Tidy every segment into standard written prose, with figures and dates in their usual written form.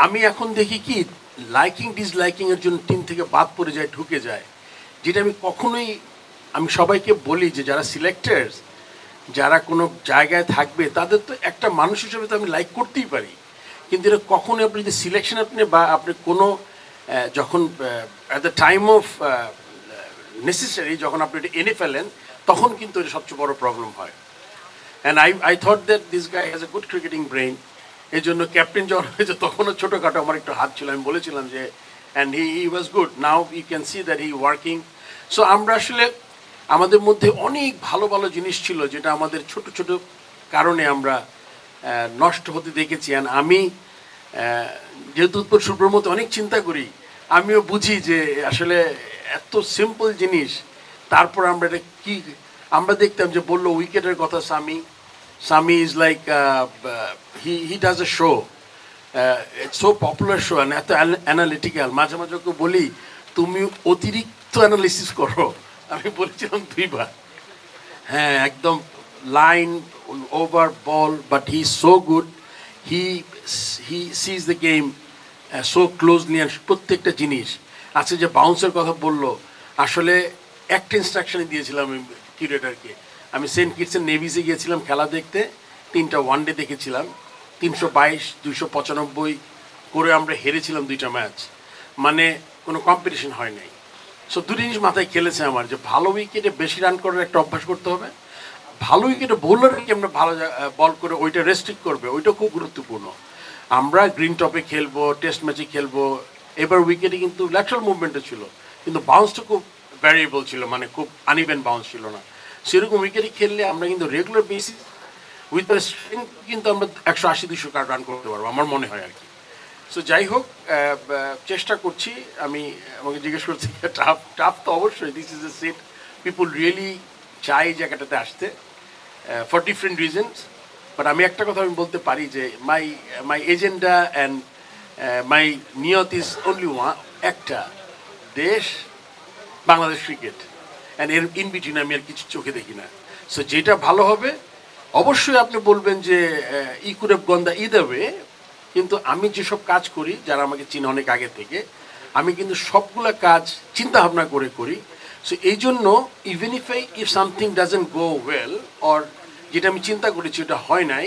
আমি এখন দেখি কি লাইকিং ডিসলাইকিংয়ের জন্য টিম থেকে বাদ পড়ে যায়, ঢুকে যায়, যেটা আমি কখনোই, আমি সবাইকে বলি যে যারা সিলেক্টার্স, যারা কোনো জায়গায় থাকবে তাদের তো একটা মানুষ হিসেবে তো আমি লাইক করতেই পারি, কিন্তু এটা কখনোই আপনি যদি সিলেকশন আপনি বা আপনি কোনো যখন at the time of necessary যখন আপনি এটা এনে ফেলেন তখন কিন্তু এটা সবচেয়ে বড় প্রবলেম হয়। And I thought that this guy has a good cricketing brain. এই জন্য ক্যাপ্টেন যখন হয়েছে তখনও ছোটোখাটো আমার একটু হাত ছিল, আমি বলেছিলাম যে and he was good, now you can see that he working. So আমরা আসলে আমাদের মধ্যে অনেক ভালো ভালো জিনিস ছিল যেটা আমাদের ছোট ছোট কারণে আমরা নষ্ট হতে দেখেছি। অ্যান্ড আমি যেহেতু উত্তর সুব্রর মতো অনেক চিন্তা করি, আমিও বুঝি যে আসলে এত সিম্পল জিনিস, তারপর আমরা এটা কী, আমরা দেখতাম যে বললো উইকেটের কথা Sami is like he does a show, it's so popular show and এত অ্যানালিটিক্যাল। মাঝে মাঝে ওকে বলি তুমি অতিরিক্ত অ্যানালিসিস করো, আমি বলেছিলাম 2 বার। হ্যাঁ, একদম line over ball, but he is so good, he sees the game so closely and প্রত্যেকটা জিনিস। আজকে যে বাউন্সের কথা বললো, আসলে একটা ইনস্ট্রাকশনই দিয়েছিলাম আমি কিউরেটারকে। আমি সেন্ট কিটসের নেভিসে গিয়েছিলাম খেলা দেখতে, 3টা ওয়ানডে দেখেছিলাম, 322 295 করে আমরা হেরেছিলাম 2টা ম্যাচ, মানে কোনো কম্পিটিশন হয় নাই। সো 2 জিনিস মাথায় খেলেছে আমার, যে ভালো উইকেটে বেশি রান করার একটা অভ্যাস করতে হবে, ভালো উইকেটে বোলারকে আমরা ভালো বল করে ওইটা রেস্ট্রিক্ট করবে, ওইটা খুব গুরুত্বপূর্ণ। আমরা গ্রিন টপে খেলবো, টেস্ট ম্যাচে খেলবো, এবার উইকেটে কিন্তু ল্যাটারাল মুভমেন্টও ছিল, কিন্তু বাউন্সটা খুব ভ্যারিয়েবল ছিল, মানে খুব আনইভেন বাউন্স ছিল না। সেরকম উইকেটে খেললে আমরা কিন্তু রেগুলার বেসিস উইথ স্ট্রেংথ কিন্তু আমরা 180-200 রান করতে পারবো, আমার মনে হয় আর কি। সো যাই হোক, চেষ্টা করছি। আমি আমাকে জিজ্ঞেস করছি টাফ টাফ তো অবশ্যই, this is a set people really চাই জায়গাটাতে আসতে ফর ডিফারেন্ট রিজনস। বাট আমি একটা কথা আমি বলতে পারি যে মাই এজেন্ডা অ্যান্ড মাই নিয়ত ইজ অনলি ওয়ান, একটা দেশ, বাংলাদেশ ক্রিকেট, অ্যান্ড এর ইন বিটুইন আমি আর কিছু চোখে দেখি না। সো যেটা ভালো হবে অবশ্যই আপনি বলবেন যে he could have gone the either way, কিন্তু আমি যেসব কাজ করি, যারা আমাকে চিনে অনেক আগে থেকে, আমি কিন্তু সবগুলা কাজ চিন্তা ভাবনা করে করি। সো এই জন্য even if something doesn't go well, or যেটা আমি চিন্তা করেছি ওটা হয় নাই,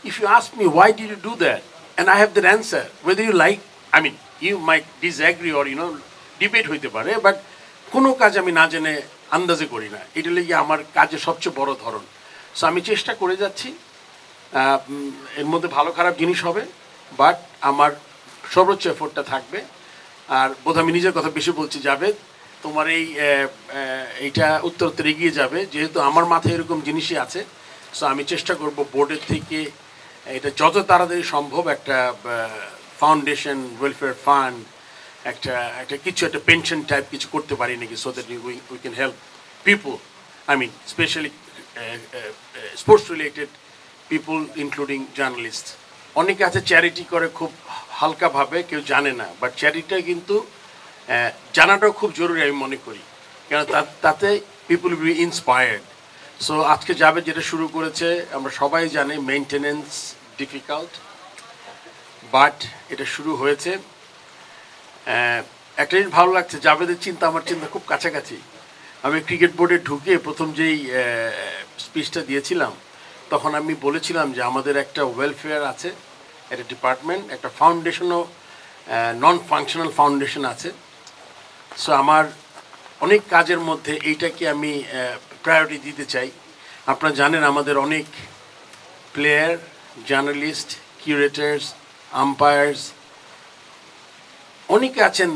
if you ask me why did you do that, and I have that answer, whether you like, I mean you might disagree or debate হইতে পারে, but কোনো কাজ আমি না জেনে আন্দাজে করি না, এটা লেগে আমার কাজের সবচেয়ে বড় ধরন। সো আমি চেষ্টা করে যাচ্ছি, এর মধ্যে ভালো খারাপ জিনিস হবে, বাট আমার সর্বোচ্চ এফোর্টটা থাকবে। আর বোধহয় আমি নিজের কথা বেশি বলছি, যাবে তোমার এইটা উত্তর এগিয়ে যাবে, যেহেতু আমার মাথায় এরকম জিনিসই আছে। সো আমি চেষ্টা করব বোর্ডের থেকে এটা যত তাড়াতাড়ি সম্ভব একটা ফাউন্ডেশন, ওয়েলফেয়ার ফান্ড, একটা কিছু একটা পেনশন টাইপ কিছু করতে পারি নাকি, so that we can help people, I mean specially sports related people including journalist. অনেকে আছে চ্যারিটি করে খুব হালকাভাবে, কেউ জানে না, বাট চ্যারিটিটা কিন্তু জানাটাও খুব জরুরি আমি মনে করি, কেন তাতে people will be inspired. So আজকে যাবে যেটা শুরু করেছে, আমরা সবাই জানি মেনটেনেন্স ডিফিকাল্ট, বাট এটা শুরু হয়েছে। একটা জিনিস ভালো লাগছে, জাভেদের চিন্তা আমার চিন্তা খুব কাছাকাছি। আমি ক্রিকেট বোর্ডে ঢুকে প্রথম যেই স্পিচটা দিয়েছিলাম, তখন আমি বলেছিলাম যে আমাদের একটা ওয়েলফেয়ার আছে, একটা ডিপার্টমেন্ট, একটা ফাউন্ডেশনও, নন ফাংশনাল ফাউন্ডেশন আছে। সো আমার অনেক কাজের মধ্যে এইটাকে আমি প্রায়োরিটি দিতে চাই। আপনারা জানেন আমাদের অনেক প্লেয়ার, জার্নালিস্ট, কিউরেটার্স, আম্পায়ার্স, অনেকে আছেন,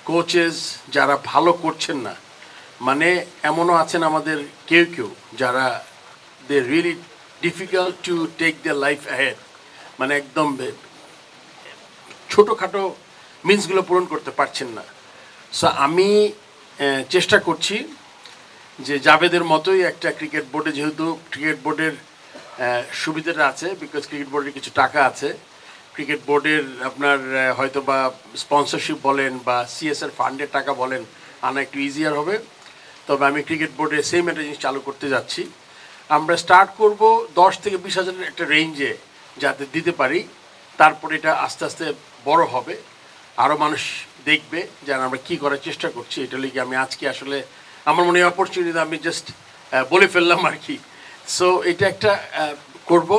কোচেস যারা ভালো করছেন না, মানে এমনও আছেন আমাদের কেউ যারা they really difficult to take the life ahead, মানে একদম ছোটোখাটো মিন্সগুলো পূরণ করতে পারছেন না। সো আমি চেষ্টা করছি যে জাভেদের মতোই একটা ক্রিকেট বোর্ডে, যেহেতু ক্রিকেট বোর্ডের সুবিধাটা আছে, বিকজ ক্রিকেট বোর্ডের কিছু টাকা আছে, ক্রিকেট বোর্ডের আপনার হয়তো বা স্পন্সরশিপ বলেন বা সিএসআর ফান্ডের টাকা বলেন, আনা একটু ইজিয়ার হবে। তবে আমি ক্রিকেট বোর্ডে সেম একটা জিনিস চালু করতে যাচ্ছি। আমরা স্টার্ট করব 10 থেকে 20 হাজারের একটা রেঞ্জে, যাতে দিতে পারি, তারপরে এটা আস্তে আস্তে বড় হবে, আরও মানুষ দেখবে যেন আমরা কী করার চেষ্টা করছি। এটা লিগে আমি আজকে আসলে আমার মনে হয় অপরচুনিটি আমি জাস্ট বলে ফেললাম আর কি। সো এটা একটা করব।